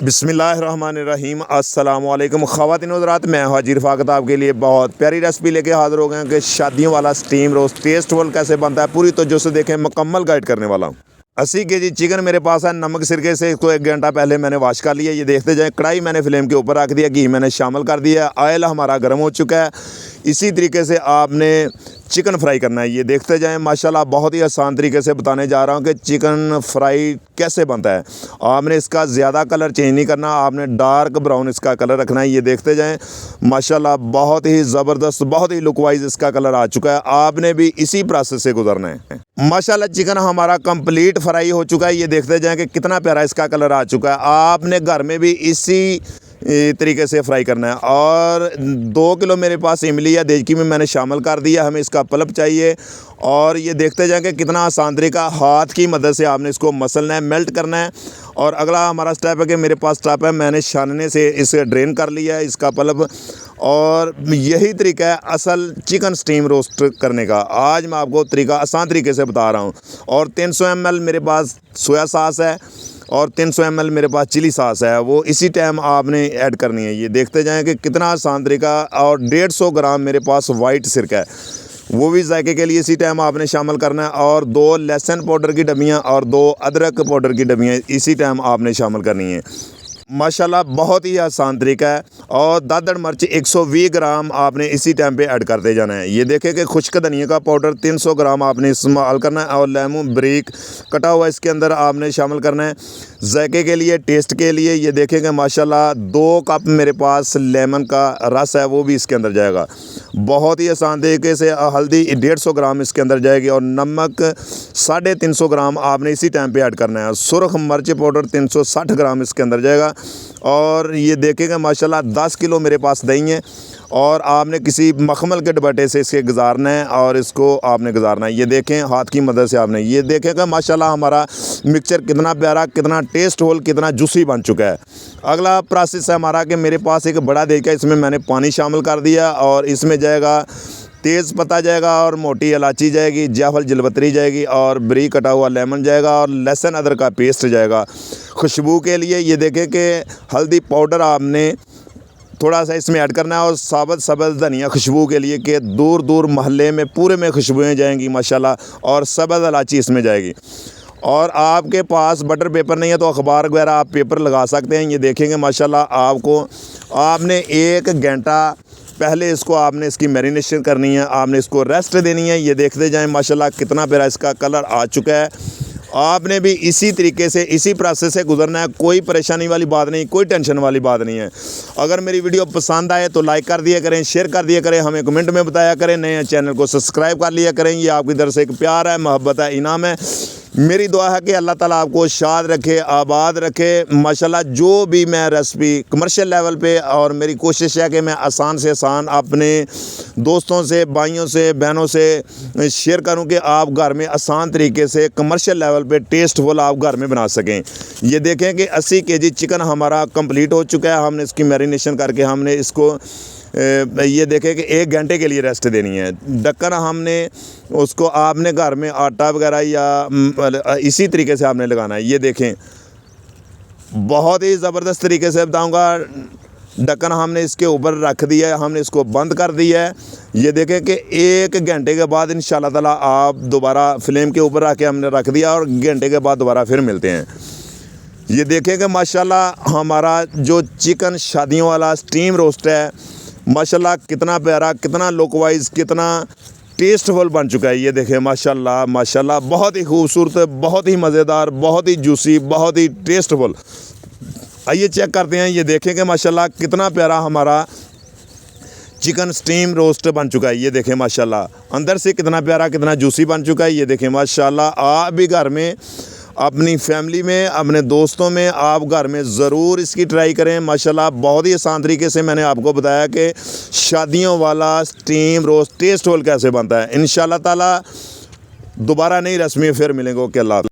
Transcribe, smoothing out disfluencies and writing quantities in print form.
बिस्मिल्लाहिर्रहमानिर्रहीम अस्सलामुअलैकुम ख़वातीन हज़रात, मैं हाजिर फ़ाकत आपके लिए बहुत प्यारी रेसिपी लेके हाज़िर हो गए हैं कि शादियों वाला स्टीम रोस्ट टेस्टफुल कैसे बनता है पूरी तवज्जो से देखें, मुकम्मल गाइड करने वाला हूँ। 80 केजी चिकन मेरे पास है। नमक सिरके से इसको 1 घंटा पहले मैंने वॉश कर लिया। ये देखते जाएं, कढ़ाई मैंने फ्लेम के ऊपर रख दिया, घी मैंने शामिल कर दिया, ऑयल हमारा गर्म हो चुका है। इसी तरीके से आपने चिकन फ्राई करना है। ये देखते जाएं, माशाल्लाह बहुत ही आसान तरीके से बताने जा रहा हूँ कि चिकन फ्राई कैसे बनता है। आपने इसका ज़्यादा कलर चेंज नहीं करना, आपने डार्क ब्राउन इसका कलर रखना है। ये देखते जाएं, माशाल्लाह बहुत ही ज़बरदस्त, बहुत ही लुक वाइज इसका कलर आ चुका है। आपने भी इसी प्रोसेस से गुजरना है। माशाल्लाह चिकन हमारा कंप्लीट फ्राई हो चुका है। ये देखते जाएं कि कितना प्यारा इसका कलर आ चुका है। आपने घर में भी इसी तरीके से फ्राई करना है। और 2 किलो मेरे पास इमली या देजकी में मैंने शामिल कर दिया। हमें इसका पल्प चाहिए। और ये देखते जाएं कि कितना आसान तरीका, हाथ की मदद से आपने इसको मसलना है, मेल्ट करना है। और अगला हमारा स्टेप है कि मेरे पास स्टेप है, मैंने छानने से इसे ड्रेन कर लिया है इसका पल्प। और यही तरीका है असल चिकन स्टीम रोस्ट करने का। आज मैं आपको तरीका आसान तरीके से बता रहा हूँ। और 300 ml मेरे पास सोया सॉस है और 300 ml मेरे पास चिली सॉस है, वो इसी टाइम आपने ऐड करनी है। ये देखते जाएं कि कितना आसान तरीका। और 150 ग्राम मेरे पास वाइट सिरका है, वो भी जायके के लिए इसी टाइम आपने शामिल करना है। और 2 लहसुन पाउडर की डबियाँ और 2 अदरक पाउडर की डबियाँ इसी टाइम आपने शामिल करनी है। माशाल्लाह बहुत ही आसान तरीका है। और दादड़ मिर्च 120 ग्राम आपने इसी टाइम पे ऐड करते जाना है। ये देखें कि खुश्क धनिया का पाउडर 300 ग्राम आपने इस्तेमाल करना है। और लेमन ब्रीक कटा हुआ इसके अंदर आपने शामिल करना है जायके के लिए, टेस्ट के लिए। ये देखें कि माशाल्लाह 2 कप मेरे पास लेमन का रस है, वो भी इसके अंदर जाएगा। बहुत ही आसान तरीके से हल्दी 150 ग्राम इसके अंदर जाएगी। और नमक 350 ग्राम आपने इसी टाइम पे ऐड करना है। सुरख मिर्च पाउडर 360 ग्राम इसके अंदर जाएगा। और ये देखेंगे माशाल्लाह 10 किलो मेरे पास दही है। और आपने किसी मखमल के दुपट्टे से इसके गुजारना है और इसको आपने गुजारना है। ये देखें हाथ की मदद से आपने, ये देखेगा माशाल्लाह हमारा मिक्सचर कितना प्यारा, कितना टेस्टफुल, कितना जूसी बन चुका है। अगला प्रोसेस है हमारा कि मेरे पास एक बड़ा देगा, इसमें मैंने पानी शामिल कर दिया। और इसमें जाएगा तेज़ पत्ता जाएगा और मोटी इलायची जाएगी, जायफल जलपत्री जाएगी और बारीक कटा हुआ लेमन जाएगा और लहसुन अदरक का पेस्ट जाएगा खुशबू के लिए। ये देखें कि हल्दी पाउडर आपने थोड़ा सा इसमें ऐड करना है। और साबुत सब्ज़ धनिया खुशबू के लिए कि दूर दूर महल्ले में पूरे में खुशबुएँ जाएंगी माशाल्लाह। और सब्ज़ इलायची इसमें जाएगी। और आपके पास बटर पेपर नहीं है तो अखबार वगैरह आप पेपर लगा सकते हैं। ये देखेंगे माशाल्लाह आपने 1 घंटा पहले इसको आपने इसकी मैरिनेशन करनी है, आपने इसको रेस्ट देनी है। ये देखते जाएं माशाल्लाह कितना प्यारा इसका कलर आ चुका है। आपने भी इसी तरीके से, इसी प्रोसेस से गुजरना है। कोई परेशानी वाली बात नहीं, कोई टेंशन वाली बात नहीं है। अगर मेरी वीडियो पसंद आए तो लाइक कर दिया करें, शेयर कर दिया करें, हमें कमेंट में बताया करें, नए चैनल को सब्सक्राइब कर लिया करें। ये आपकी तरफ से एक प्यार है, मोहब्बत है, इनाम है। मेरी दुआ है कि अल्लाह ताला आपको शाद रखे, आबाद रखे। माशाल्लाह जो भी मैं रेसिपी कमर्शियल लेवल पे, और मेरी कोशिश है कि मैं आसान से आसान अपने दोस्तों से, भाइयों से, बहनों से शेयर करूं कि आप घर में आसान तरीके से कमर्शियल लेवल पे टेस्टफुल आप घर में बना सकें। ये देखें कि 80 केजी चिकन हमारा कंप्लीट हो चुका है। हमने इसकी मैरिनेशन करके हमने इसको ये देखें कि 1 घंटे के लिए रेस्ट देनी है। ढक्कन हमने उसको आपने घर में आटा वगैरह या इसी तरीके से आपने लगाना है। ये देखें बहुत ही ज़बरदस्त तरीके से बताऊंगा। ढक्कन हमने इसके ऊपर रख दिया है, हमने इसको बंद कर दिया है। ये देखें कि 1 घंटे के बाद इंशाल्लाह ताला आप दोबारा फ्लेम के ऊपर रख के हमने रख दिया और घंटे के बाद दोबारा फिर मिलते हैं। ये देखें कि माशाल्लाह हमारा जो चिकन शादियों वाला स्टीम रोस्ट है माशाल्लाह कितना प्यारा, कितना लुक वाइज, कितना टेस्टफुल बन चुका है। ये देखें माशाल्लाह माशाल्लाह बहुत ही खूबसूरत, बहुत ही मज़ेदार, बहुत ही जूसी, बहुत ही टेस्टफुल। आइए चेक करते हैं। ये देखें कि माशाल्लाह कितना प्यारा हमारा चिकन स्टीम रोस्ट बन चुका है। ये देखें माशाल्लाह अंदर से कितना प्यारा, कितना जूसी बन चुका है। ये देखें माशाल्लाह आप भी घर में, अपनी फैमिली में, अपने दोस्तों में आप घर में ज़रूर इसकी ट्राई करें। माशाल्लाह बहुत ही आसान तरीके से मैंने आपको बताया कि शादियों वाला स्टीम रोस्ट टेस्टफुल कैसे बनता है। इंशाल्लाह ताला दोबारा नई रेसिपी फिर मिलेंगे। ओके, अल्लाह।